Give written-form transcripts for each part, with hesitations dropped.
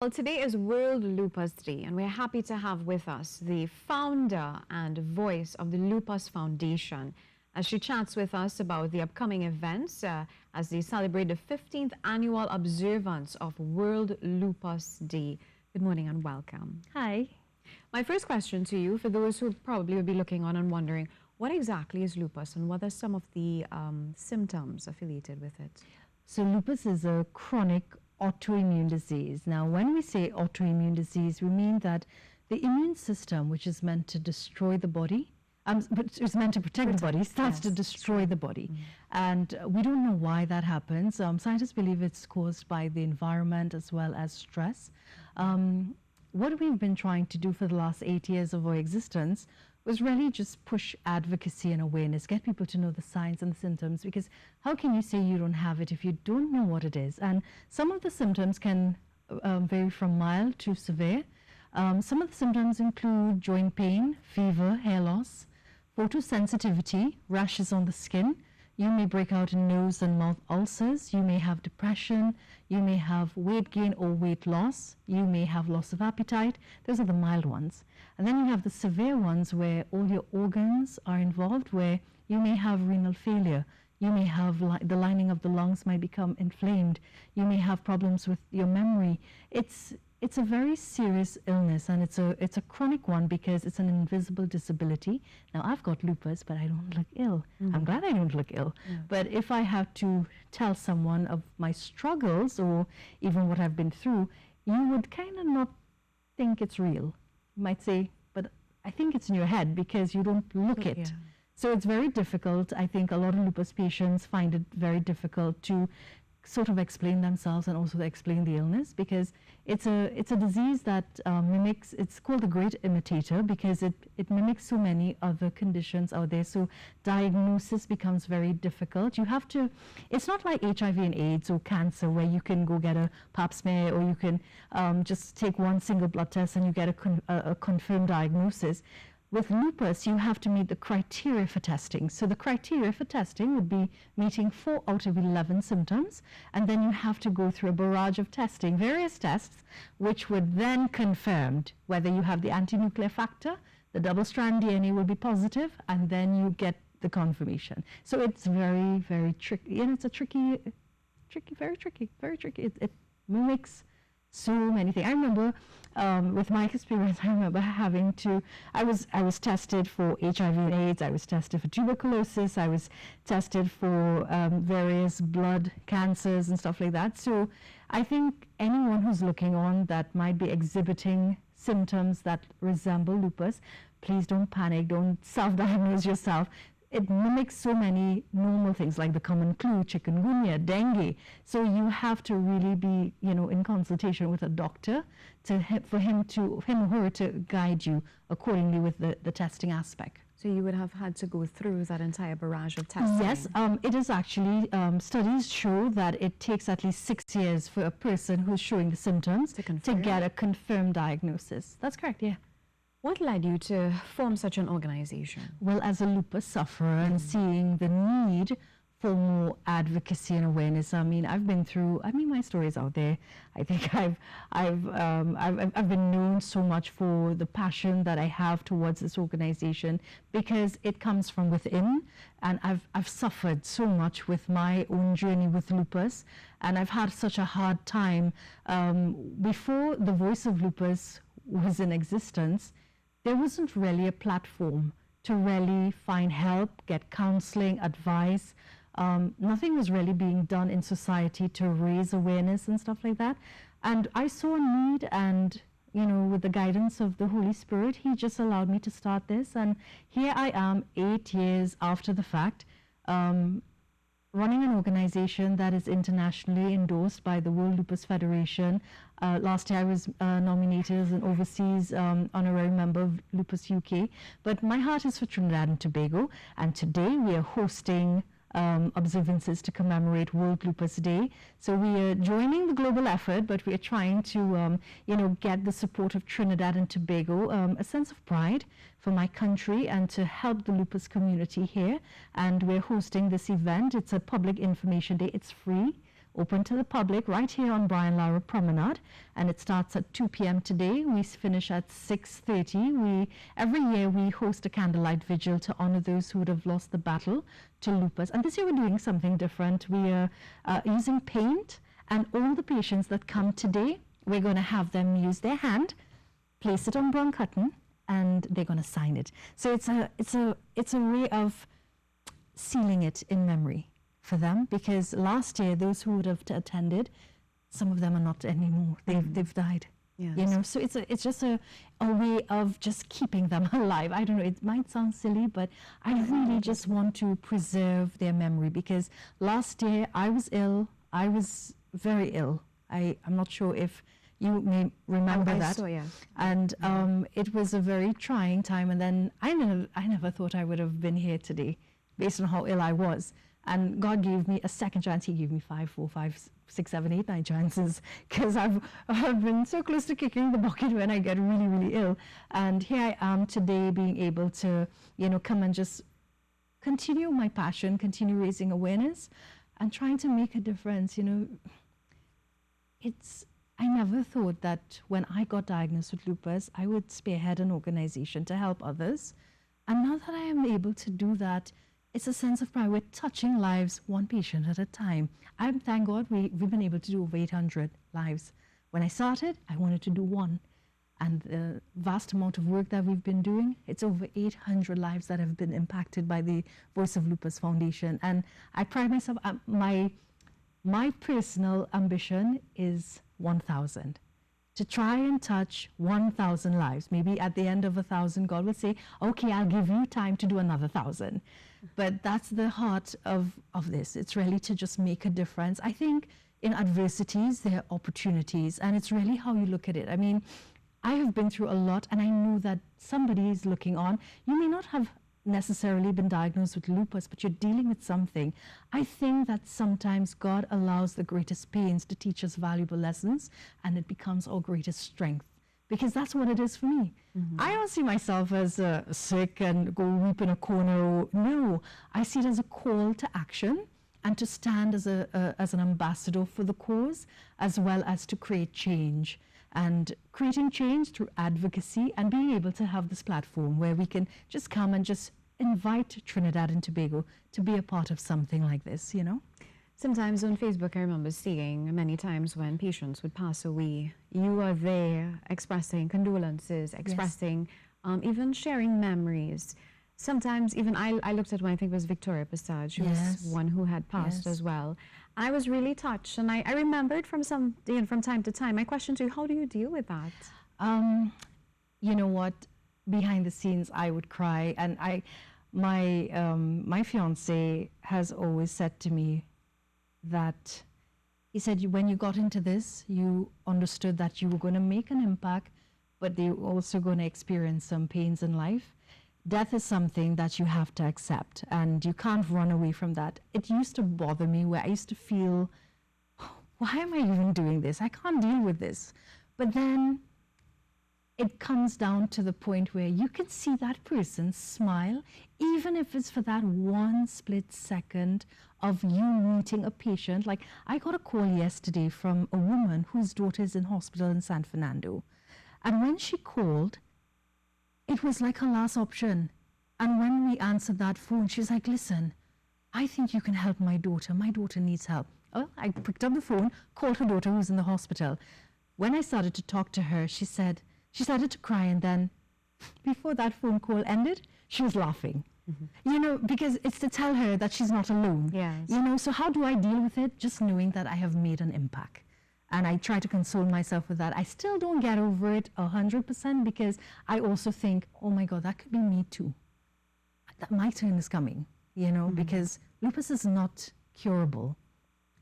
Well, today is World Lupus Day, and we're happy to have with us the founder and voice of the Lupus Foundation as she chats with us about the upcoming events as they celebrate the 15th annual observance of World Lupus Day. Good morning and welcome. Hi. My first question to you, for those who probably will be looking on and wondering, what exactly is lupus and what are some of the symptoms affiliated with it? So lupus is a chronic autoimmune disease. Now, when we say autoimmune disease, we mean that the immune system, which is meant to destroy the body, but it's meant to protect the body, starts to destroy the body. And we don't know why that happens. Scientists believe it's caused by the environment as well as stress. What we've been trying to do for the last 8 years of our existence was really just push advocacy and awareness, get people to know the signs and the symptoms, because how can you say you don't have it if you don't know what it is? And some of the symptoms can vary from mild to severe. Some of the symptoms include joint pain, fever, hair loss, photosensitivity, rashes on the skin. You may break out in nose and mouth ulcers. You may have depression. You may have weight gain or weight loss. You may have loss of appetite. Those are the mild ones. And then you have the severe ones where all your organs are involved, where you may have renal failure. You may have the lining of the lungs might become inflamed. You may have problems with your memory. It's a very serious illness, and it's a chronic one because it's an invisible disability. Now, I've got lupus, but I don't look ill. I'm glad I don't look ill. But if I have to tell someone of my struggles or even what I've been through, you would kind of not think it's real. You might say, but I think it's in your head because you don't look it. Yeah. So it's very difficult. I think a lot of lupus patients find it very difficult to sort of explain themselves and also to explain the illness, because it's a disease that mimics, it's called the great imitator because it mimics so many other conditions out there. So diagnosis becomes very difficult. You have to, it's not like HIV and AIDS or cancer where you can go get a pap smear or you can just take one single blood test and you get a confirmed diagnosis. With lupus, you have to meet the criteria for testing. So the criteria for testing would be meeting 4 out of 11 symptoms, and then you have to go through a barrage of testing, various tests, which would then confirm whether you have the anti-nuclear factor, the double-strand DNA will be positive, and then you get the confirmation. So it's very, very tricky, and it's a very tricky. It mimics so many things. I remember with my experience, I remember having to, I was tested for HIV and AIDS, I was tested for tuberculosis, I was tested for various blood cancers and stuff like that. So I think anyone who's looking on that might be exhibiting symptoms that resemble lupus, please don't panic, don't self-diagnose yourself. It mimics so many normal things like the common flu, chikungunya, dengue. So you have to really be, in consultation with a doctor for him or her to guide you accordingly with the testing aspect. So you would have had to go through that entire barrage of testing? Yes, it is actually, studies show that it takes at least 6 years for a person who's showing the symptoms to get a confirmed diagnosis. That's correct, yeah. What led you to form such an organization? Well, as a lupus sufferer and seeing the need for more advocacy and awareness, I've been through, my story is out there. I think I've been known so much for the passion that I have towards this organization because it comes from within, and I've suffered so much with my own journey with lupus, and I've had such a hard time. Before the Voice of Lupus was in existence, there wasn't really a platform to really find help, get counseling, advice. Nothing was really being done in society to raise awareness and stuff like that. And I saw a need, and with the guidance of the Holy Spirit, He just allowed me to start this. And here I am 8 years after the fact, running an organization that is internationally endorsed by the World Lupus Federation. Last year I was nominated as an overseas honorary member of Lupus UK. But my heart is for Trinidad and Tobago, and today we are hosting observances to commemorate World Lupus Day. So we are joining the global effort, but we are trying to, get the support of Trinidad and Tobago, a sense of pride for my country and to help the lupus community here. And we're hosting this event. It's a public information day. It's free. open to the public right here on Brian Lara Promenade, and it starts at 2 p.m. today. We finish at 6:30. Every year we host a candlelight vigil to honor those who would have lost the battle to lupus. And this year we're doing something different. We are using paint, and all the patients that come today, we're going to have them use their hand, place it on brown cotton, and they're going to sign it. So it's a way of sealing it in memory for them, because last year those who would have attended, some of them are not anymore. They've died. Yes. You know, so it's just a way of just keeping them alive. I don't know, it might sound silly, but I really just want to preserve their memory, because last year I was ill. I was very ill. I'm not sure if you may remember that. Saw, yeah. And it was a very trying time. And then I never thought I would have been here today, based on how ill I was. And God gave me a second chance. He gave me 5, 4, 5, 6, 7, 8, 9 chances, because I've been so close to kicking the bucket when I get really, really ill. And here I am today, being able to, you know, come and just continue my passion, continue raising awareness, and trying to make a difference. You know, I never thought that when I got diagnosed with lupus, I would spearhead an organization to help others. And now that I am able to do that, it's a sense of pride. We're touching lives one patient at a time. Thank God we've been able to do over 800 lives. When I started, I wanted to do one. And the vast amount of work that we've been doing, it's over 800 lives that have been impacted by the Voice of Lupus Foundation. And I pride myself, my personal ambition is 1,000. To try and touch 1,000 lives. Maybe at the end of 1,000, God will say, okay, I'll give you time to do another 1,000. But that's the heart of this. It's really to just make a difference. I think in adversities, there are opportunities, and it's really how you look at it. I mean, I have been through a lot, and I know that somebody is looking on. You may not have necessarily been diagnosed with lupus, but you're dealing with something. I think that sometimes God allows the greatest pains to teach us valuable lessons, and it becomes our greatest strength, because that's what it is for me. I don't see myself as sick and go weep in a corner. No, I see it as a call to action and to stand as an ambassador for the cause, as well as to create change. And creating change through advocacy, and being able to have this platform where we can just come and just invite Trinidad and Tobago to be a part of something like this, you know? Sometimes on Facebook, I remember seeing many times when patients would pass away, you are there expressing condolences, expressing, even sharing memories. Sometimes even I looked at one, I think it was Victoria Passage, who was one who had passed as well. I was really touched, and I remembered from time to time. My question to you, how do you deal with that? You know what? Behind the scenes, I would cry, and my fiance has always said to me that, he said, when you got into this, you understood that you were going to make an impact, but they were also going to experience some pains in life. Death is something that you have to accept, and you can't run away from that. It used to bother me, where I used to feel, why am I even doing this? I can't deal with this. But then it comes down to the point where you can see that person smile, even if it's for that one split second of you meeting a patient. Like, I got a call yesterday from a woman whose daughter is in hospital in San Fernando. And when she called, it was like her last option. And when we answered that phone, she's like, listen, I think you can help my daughter. My daughter needs help. Well, I picked up the phone, called her daughter who's in the hospital. When I started to talk to her, she started to cry, and then before that phone call ended, she was laughing. You know, because it's to tell her that she's not alone. Yes. You know, so how do I deal with it? Just knowing that I have made an impact. And I try to console myself with that. I still don't get over it 100%, because I also think, oh my God, that could be me too. That my turn is coming, you know, because lupus is not curable.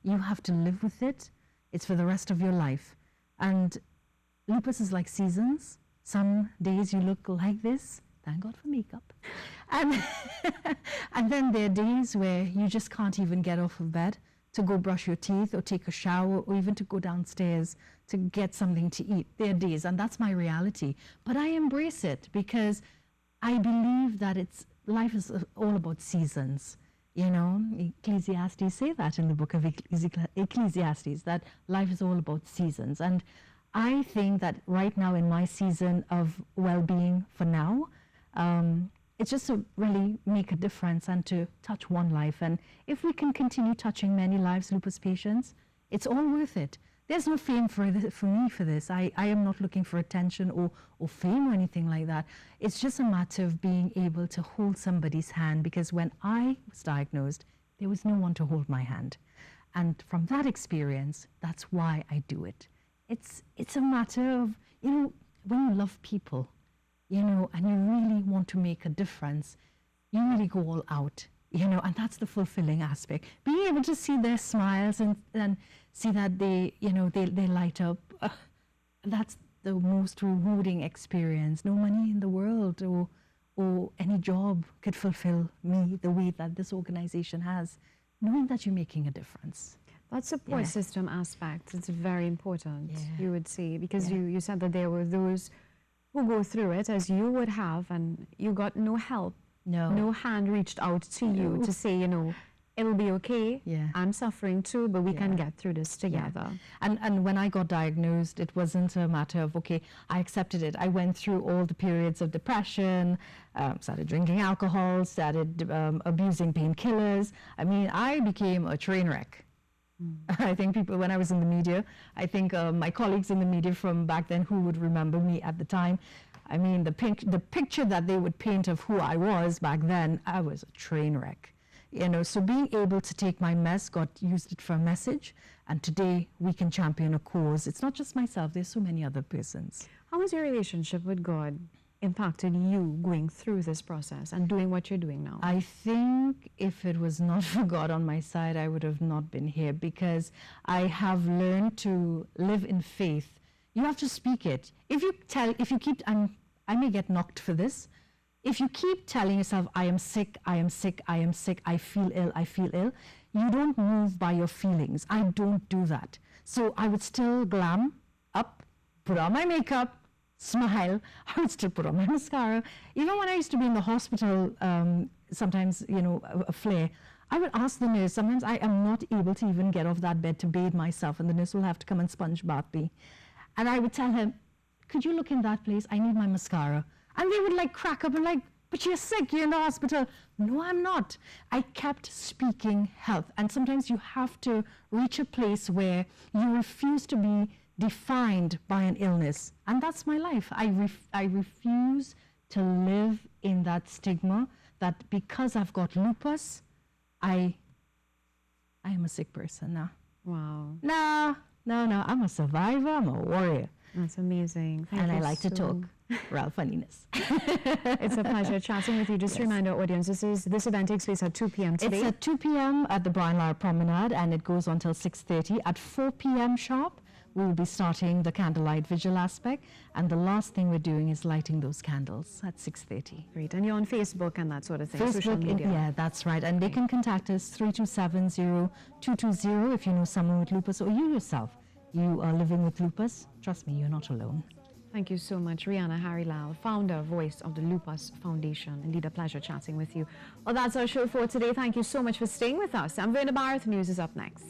You have to live with it. It's for the rest of your life. And lupus is like seasons. Some days you look like this. Thank God for makeup. And, and then there are days where you just can't even get off of bed to go brush your teeth or take a shower, or even to go downstairs to get something to eat. There are days, and that's my reality. But I embrace it, because I believe that life is all about seasons. You know, Ecclesiastes say that in the book of Ecclesiastes, that life is all about seasons. And I think that right now in my season of well-being for now, it's just to really make a difference and to touch one life. And if we can continue touching many lives, lupus patients, it's all worth it. There's no fame for me for this. I am not looking for attention or fame or anything like that. It's just a matter of being able to hold somebody's hand, because when I was diagnosed, there was no one to hold my hand. And from that experience, that's why I do it. It's a matter of, you know, when you love people, you know, and you really want to make a difference, you really go all out, you know, and that's the fulfilling aspect. Being able to see their smiles and see that they, you know, they light up, that's the most rewarding experience. No money in the world or any job could fulfill me the way that this organization has, knowing that you're making a difference. That support system aspect, it's very important, you would see, because Yeah. you said that there were those who go through it as you would have, and you got no help. No hand reached out to you to say, you know, it'll be okay. Yeah. I'm suffering too, but we can get through this together. And when I got diagnosed, it wasn't a matter of, okay, I accepted it. I went through all the periods of depression, started drinking alcohol, started abusing painkillers. I mean, I became a train wreck. I think people, when I was in the media, I think my colleagues in the media from back then who would remember me at the time, I mean, the picture that they would paint of who I was back then, I was a train wreck. You know, so being able to take my mess, God used it for a message, and today we can champion a cause. It's not just myself, there's so many other persons. How has your relationship with God impacted you going through this process and doing what you're doing now? I think if it was not for God on my side, I would have not been here, because I have learned to live in faith. You have to speak it. If you keep, I may get knocked for this. If you keep telling yourself, I am sick, I am sick, I am sick, I feel ill, you don't move by your feelings. I don't do that. So I would still glam up, put on my makeup, smile. I would still put on my mascara. Even when I used to be in the hospital, sometimes, you know, a flare, I would ask the nurse, sometimes I am not able to even get off that bed to bathe myself, and the nurse will have to come and sponge bath me. And I would tell her, could you look in that place? I need my mascara. And they would like crack up and like, but you're sick, you're in the hospital. No, I'm not. I kept speaking health. And sometimes you have to reach a place where you refuse to be defined by an illness. And that's my life. I refuse to live in that stigma that because I've got lupus, I am a sick person now. Wow. No, I'm a survivor, I'm a warrior. That's amazing. Thank And you I like to so- talk. Real funniness. It's a pleasure chatting with you. Just to remind our audience, this event takes place at 2 p.m. today. It's at 2 p.m. at the Brian Lara Promenade, and it goes until 6:30. At 4 p.m. sharp, we will be starting the candlelight vigil aspect, and the last thing we're doing is lighting those candles at 6:30. Great. And you're on Facebook and that sort of thing, social Facebook, media. yeah, that's right. And they can contact us 327-0220 if you know someone with lupus, or you yourself, you are living with lupus. Trust me, you're not alone. Thank you so much, Rihanna Harry-Lal, founder, voice of the Lupus Foundation. Indeed, a pleasure chatting with you. Well, that's our show for today. Thank you so much for staying with us. I'm Verna Barrett. News is up next.